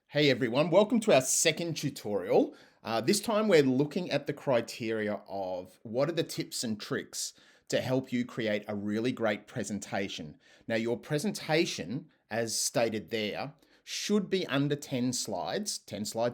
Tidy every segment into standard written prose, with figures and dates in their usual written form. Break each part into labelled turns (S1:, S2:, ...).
S1: Hey everyone, welcome to our second tutorial. This time we're looking at the criteria of what are the tips and tricks to help you create a really great presentation. Now your presentation, as stated there, should be under 10 slides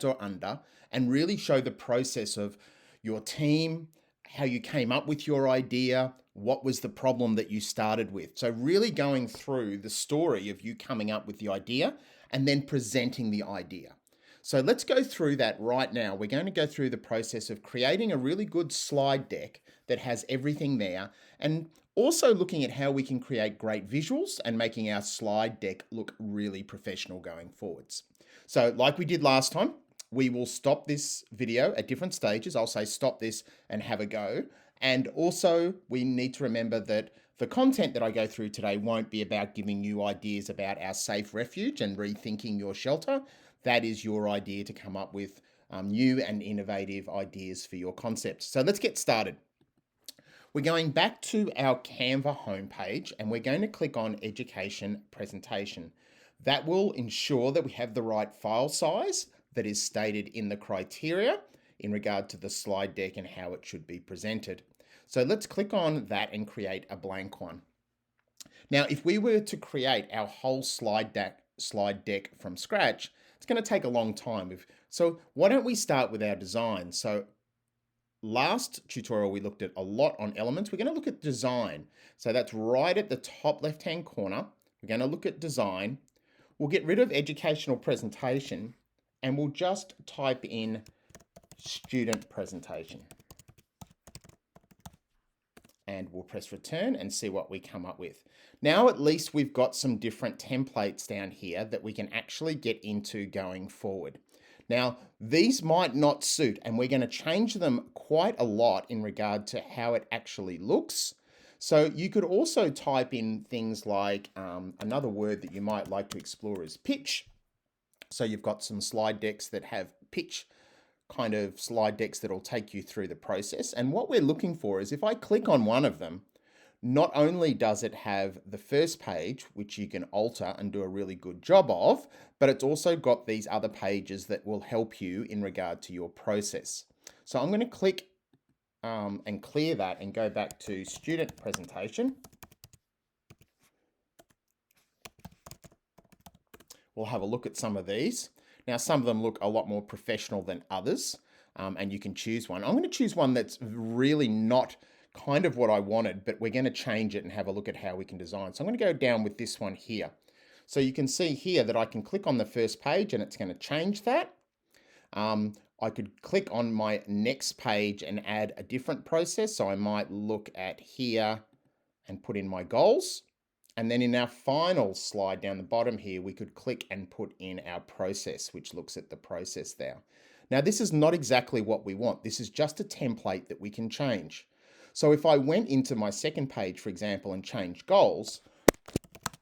S1: or under, and really show the process of your team, how you came up with your idea, what was the problem that you started with. So really going through the story of you coming up with the idea and then presenting the idea. So let's go through that right now. We're going to go through the process of creating a really good slide deck that has everything there, and also looking at how we can create great visuals and making our slide deck look really professional going forwards. So like we did last time, we will stop this video at different stages. I'll say stop this and have a go. And also we need to remember that the content that I go through today won't be about giving you ideas about our safe refuge and rethinking your shelter. That is your idea to come up with new and innovative ideas for your concept. So let's get started. We're going back to our Canva homepage and we're going to click on Education Presentation. That will ensure that we have the right file size that is stated in the criteria in regard to the slide deck and how it should be presented. So let's click on that and create a blank one. Now, if we were to create our whole slide deck from scratch, it's going to take a long time. So why don't we start with our design? So last tutorial, we looked at a lot on elements. We're going to look at design. So that's right at the top left-hand corner. We're going to look at design. We'll get rid of educational presentation and we'll just type in student presentation. And we'll press return and see what we come up with. Now at least we've got some different templates down here that we can actually get into going forward. Now these might not suit, and we're going to change them quite a lot in regard to how it actually looks. So you could also type in things like another word that you might like to explore is pitch. So you've got some slide decks that have pitch kind of slide decks that'll take you through the process. And what we're looking for is if I click on one of them, not only does it have the first page, which you can alter and do a really good job of, but it's also got these other pages that will help you in regard to your process. So I'm going to click and clear that and go back to student presentation. We'll have a look at some of these. Now, some of them look a lot more professional than others, and you can choose one. I'm going to choose one that's really not kind of what I wanted, but we're going to change it and have a look at how we can design. So I'm going to go down with this one here. So you can see here that I can click on the first page and it's going to change that. I could click on my next page and add a different process. So I might look at here and put in my goals. And then in our final slide down the bottom here, we could click and put in our process, which looks at the process there. Now, this is not exactly what we want. This is just a template that we can change. So if I went into my second page, for example, and changed goals,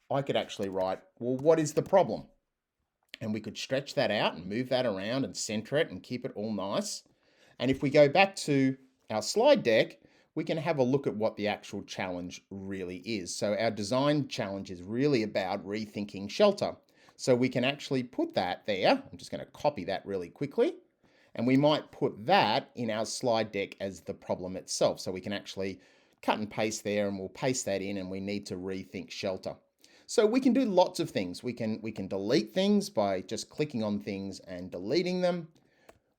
S1: I could actually write, well, what is the problem? And we could stretch that out and move that around and center it and keep it all nice. And if we go back to our slide deck, we can have a look at what the actual challenge really is. So our design challenge is really about rethinking shelter. So we can actually put that there. I'm just going to copy that really quickly. And we might put that in our slide deck as the problem itself. So we can actually cut and paste there, and we'll paste that in, and we need to rethink shelter. So we can do lots of things. We can delete things by just clicking on things and deleting them.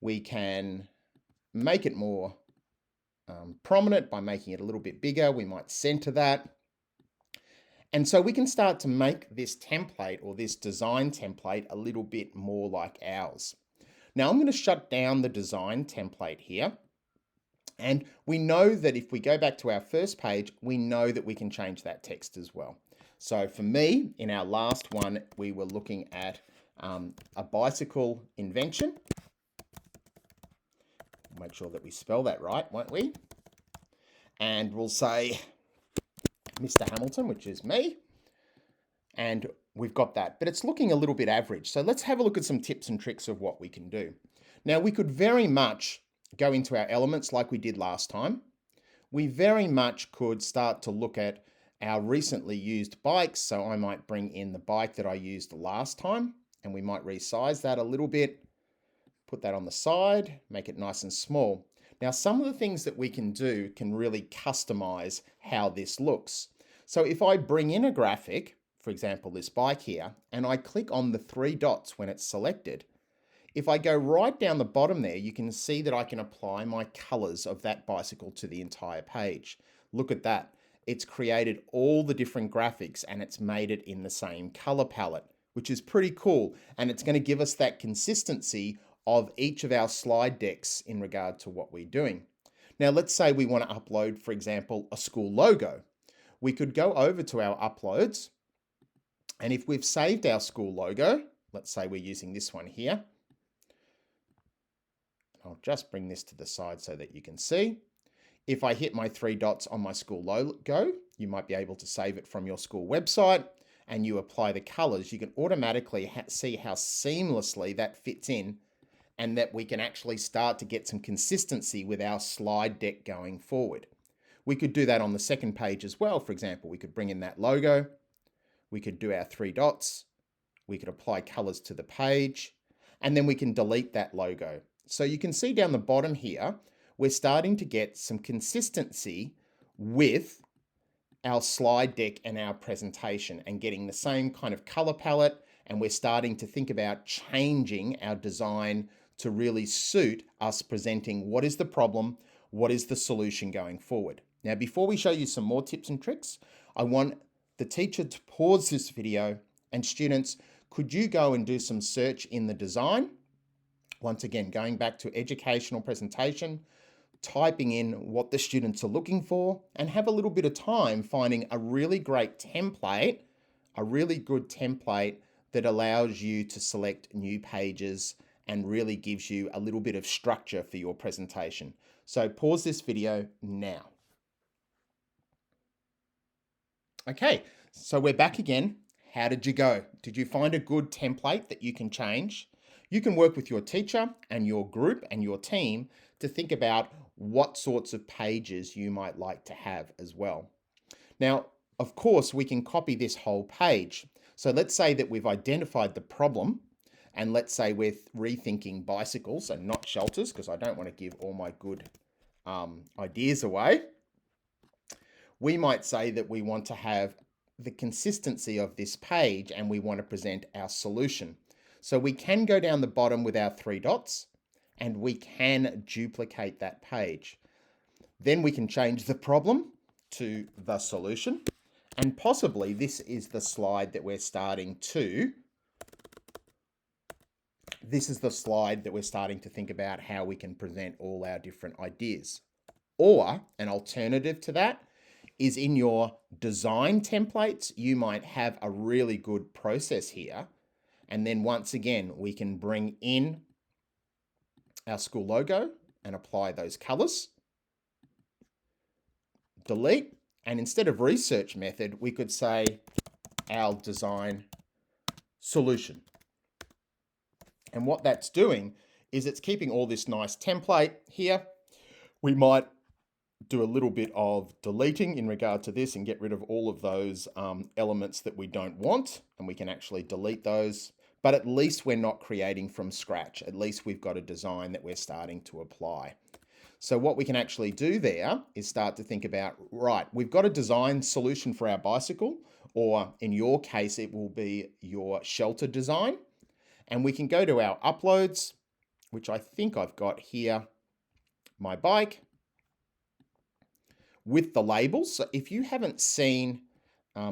S1: We can make it more prominent by making it a little bit bigger. We might center that. And so we can start to make this template or this design template a little bit more like ours. Now I'm going to shut down the design template here. And we know that if we go back to our first page, we know that we can change that text as well. So for me, in our last one, we were looking at a bicycle invention. Make sure that we spell that right, won't we? And we'll say Mr. Hamilton, which is me. And we've got that, but it's looking a little bit average. So let's have a look at some tips and tricks of what we can do. Now, we could very much go into our elements like we did last time. We very much could start to look at our recently used bikes. So I might bring in the bike that I used last time. and we might resize that a little bit, put that on the side, make it nice and small. Now, some of the things that we can do can really customize how this looks. So if I bring in a graphic, for example, this bike here, and I click on the three dots when it's selected, if I go right down the bottom there, you can see that I can apply my colors of that bicycle to the entire page. Look at that. It's created all the different graphics and it's made it in the same color palette, which is pretty cool. And it's going to give us that consistency of each of our slide decks in regard to what we're doing. Now, let's say we want to upload, for example, a school logo. We could go over to our uploads, and if we've saved our school logo, let's say we're using this one here. I'll just bring this to the side so that you can see. If I hit my three dots on my school logo, you might be able to save it from your school website, and you apply the colors, you can automatically see how seamlessly that fits in, and that we can actually start to get some consistency with our slide deck going forward. We could do that on the second page as well. For example, we could bring in that logo, we could do our three dots, we could apply colors to the page, and then we can delete that logo. So you can see down the bottom here, we're starting to get some consistency with our slide deck and our presentation and getting the same kind of color palette. And we're starting to think about changing our design to really suit us presenting what is the problem, what is the solution going forward. Now, before we show you some more tips and tricks, I want the teacher to pause this video, and students, could you go and do some search in the design? Once again, going back to educational presentation, typing in what the students are looking for, and have a little bit of time finding a really great template, a really good template that allows you to select new pages and really gives you a little bit of structure for your presentation. So pause this video now. Okay, so we're back again. How did you go? Did you find a good template that you can change? You can work with your teacher and your group and your team to think about what sorts of pages you might like to have as well. Now, of course, we can copy this whole page. So let's say that we've identified the problem, and let's say we're rethinking bicycles and not shelters, because I don't want to give all my good ideas away. We might say that we want to have the consistency of this page and we want to present our solution. So we can go down the bottom with our three dots and we can duplicate that page. Then we can change the problem to the solution, and possibly this is the slide that we're starting to. This is the slide that we're starting to think about how we can present all our different ideas. Or an alternative to that is in your design templates, you might have a really good process here. And then once again, we can bring in our school logo and apply those colors. Delete. And instead of research method, we could say our design solution. And what that's doing is it's keeping all this nice template here. We might do a little bit of deleting in regard to this and get rid of all of those elements that we don't want, and we can actually delete those. But at least we're not creating from scratch. At least we've got a design that we're starting to apply. So what we can actually do there is start to think about, right, we've got a design solution for our bicycle, or in your case, it will be your shelter design. And we can go to our uploads, which I think I've got here, my bike, with the labels. So if you haven't seen,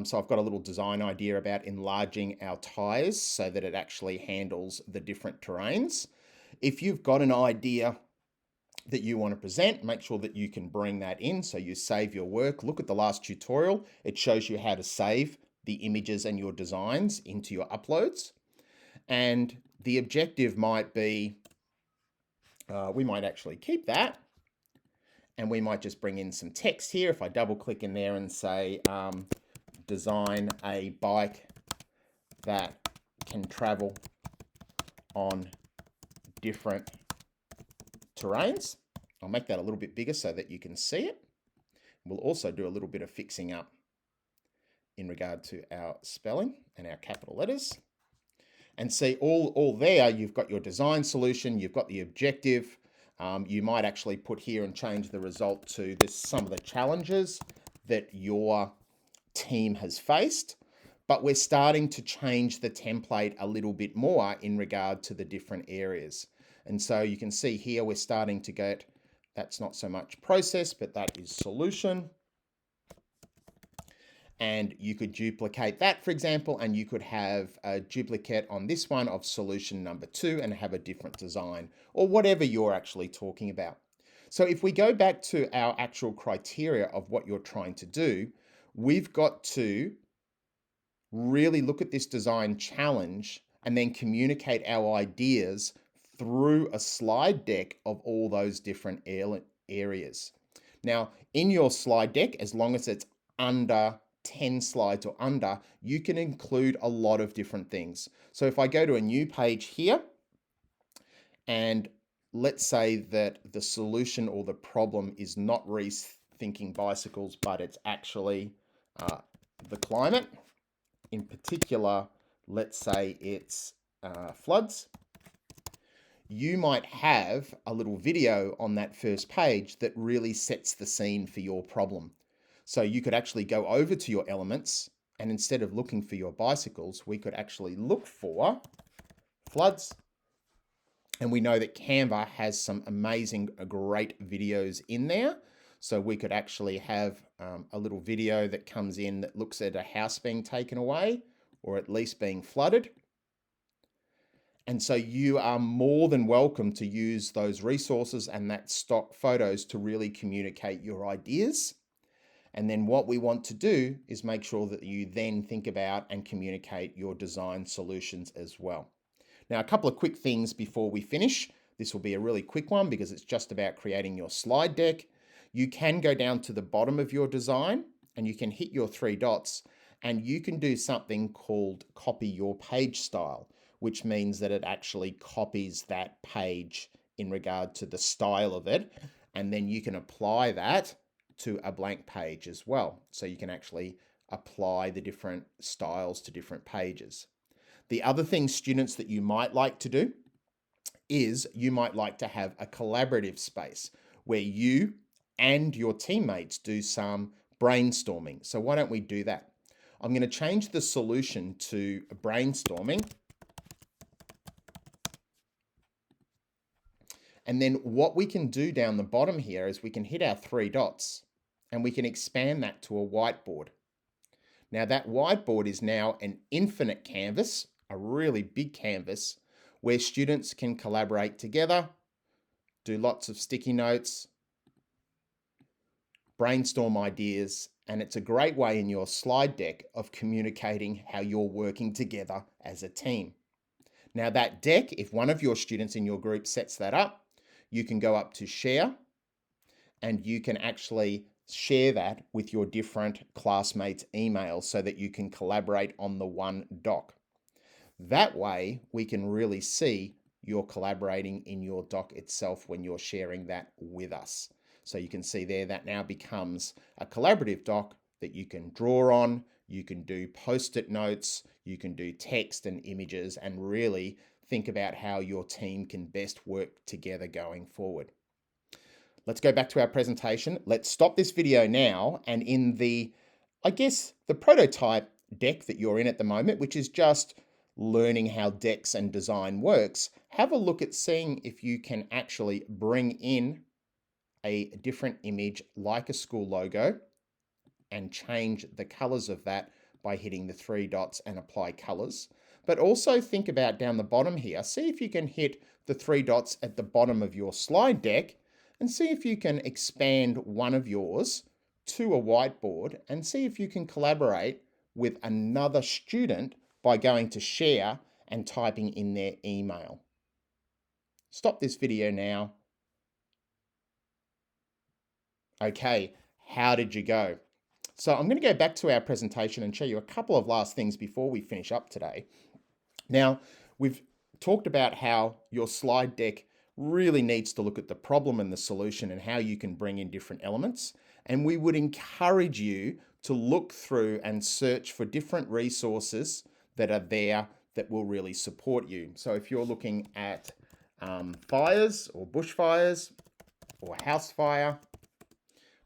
S1: so I've got a little design idea about enlarging our tires so that it actually handles the different terrains. If you've got an idea that you want to present, make sure that you can bring that in so you save your work. Look at the last tutorial. It shows you how to save the images and your designs into your uploads. And the objective might be, we might actually keep that. And we might just bring in some text here. If I double click in there and say, design a bike that can travel on different terrains. I'll make that a little bit bigger so that you can see it. We'll also do a little bit of fixing up in regard to our spelling and our capital letters. And see all there, you've got your design solution, you've got the objective. You might actually put here and change the result to this, some of the challenges that your team has faced, but we're starting to change the template a little bit more in regard to the different areas. And so you can see here, we're starting to get, that's not so much process, but that is solution. And you could duplicate that, for example, and you could have a duplicate on this one of solution number 2 and have a different design, or whatever you're actually talking about. So if we go back to our actual criteria of what you're trying to do, we've got to really look at this design challenge and then communicate our ideas through a slide deck of all those different areas. Now, in your slide deck, as long as it's under 10 slides or under, you can include a lot of different things. So if I go to a new page here, and let's say that the solution or the problem is not rethinking bicycles, but it's actually the climate. In particular, let's say it's floods. You might have a little video on that first page that really sets the scene for your problem. So you could actually go over to your elements, and instead of looking for your bicycles, we could actually look for floods. And we know that Canva has some amazing, great videos in there. So we could actually have a little video that comes in that looks at a house being taken away, or at least being flooded. And so you are more than welcome to use those resources and that stock photos to really communicate your ideas. And then what we want to do is make sure that you then think about and communicate your design solutions as well. Now, a couple of quick things before we finish. This will be a really quick one because it's just about creating your slide deck. You can go down to the bottom of your design and you can hit your 3 dots and you can do something called copy your page style, which means that it actually copies that page in regard to the style of it. And then you can apply that to a blank page as well. So you can actually apply the different styles to different pages. The other thing, students, that you might like to do is you might like to have a collaborative space where you and your teammates do some brainstorming. So why don't we do that? I'm going to change the solution to brainstorming. And then what we can do down the bottom here is we can hit our 3 dots and we can expand that to a whiteboard. Now that whiteboard is now an infinite canvas, a really big canvas, where students can collaborate together, do lots of sticky notes, brainstorm ideas, and it's a great way in your slide deck of communicating how you're working together as a team. Now that deck, if one of your students in your group sets that up, you can go up to share and you can actually share that with your different classmates' emails so that you can collaborate on the one doc. That way, we can really see you're collaborating in your doc itself when you're sharing that with us. So you can see there that now becomes a collaborative doc that you can draw on, you can do post-it notes, you can do text and images, and really think about how your team can best work together going forward. Let's go back to our presentation. Let's stop this video now, and in the prototype deck that you're in at the moment, which is just learning how decks and design works, have a look at seeing if you can actually bring in a different image like a school logo and change the colors of that by hitting the 3 dots and apply colors. But also think about down the bottom here, see if you can hit the 3 dots at the bottom of your slide deck and see if you can expand one of yours to a whiteboard and see if you can collaborate with another student by going to share and typing in their email. Stop this video now. Okay, how did you go? So I'm going to go back to our presentation and show you a couple of last things before we finish up today. Now, we've talked about how your slide deck really needs to look at the problem and the solution and how you can bring in different elements. And we would encourage you to look through and search for different resources that are there that will really support you. So if you're looking at fires or bushfires or house fire,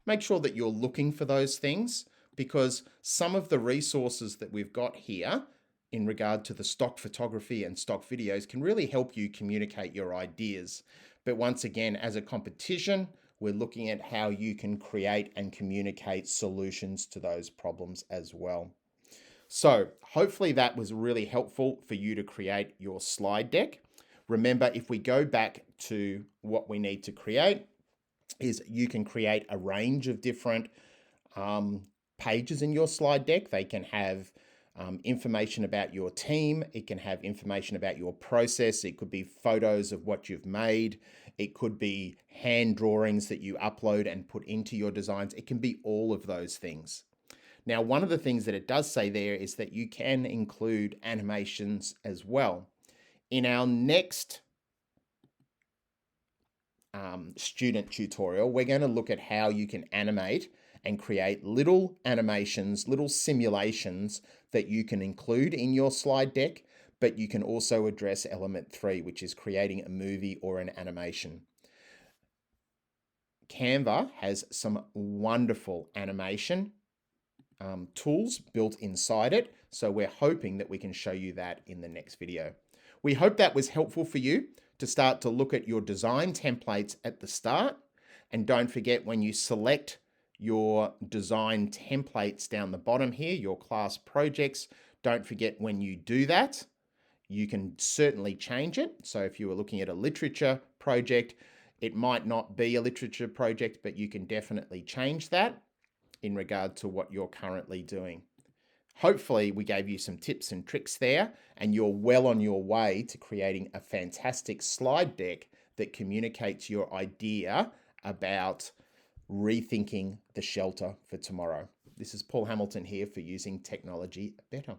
S1: make sure that you're looking for those things, because some of the resources that we've got here in regard to the stock photography and stock videos can really help you communicate your ideas. But once again, as a competition, we're looking at how you can create and communicate solutions to those problems as well. So hopefully that was really helpful for you to create your slide deck. Remember, if we go back to what we need to create, is you can create a range of different pages in your slide deck. They can have information about your team. It can have information about your process. It could be photos of what you've made. It could be hand drawings that you upload and put into your designs. It can be all of those things. Now, one of the things that it does say there is that you can include animations as well. In our next student tutorial, we're going to look at how you can animate and create little animations, little simulations that you can include in your slide deck, but you can also address element 3, which is creating a movie or an animation. Canva has some wonderful animation tools built inside it, so we're hoping that we can show you that in the next video. We hope that was helpful for you to start to look at your design templates at the start. And don't forget, when you select your design templates down the bottom here, your class projects, don't forget when you do that, you can certainly change it. So if you were looking at a literature project, it might not be a literature project, but you can definitely change that in regard to what you're currently doing. Hopefully we gave you some tips and tricks there, and you're well on your way to creating a fantastic slide deck that communicates your idea about rethinking the shelter for tomorrow. This is Paul Hamilton here for Using Technology Better.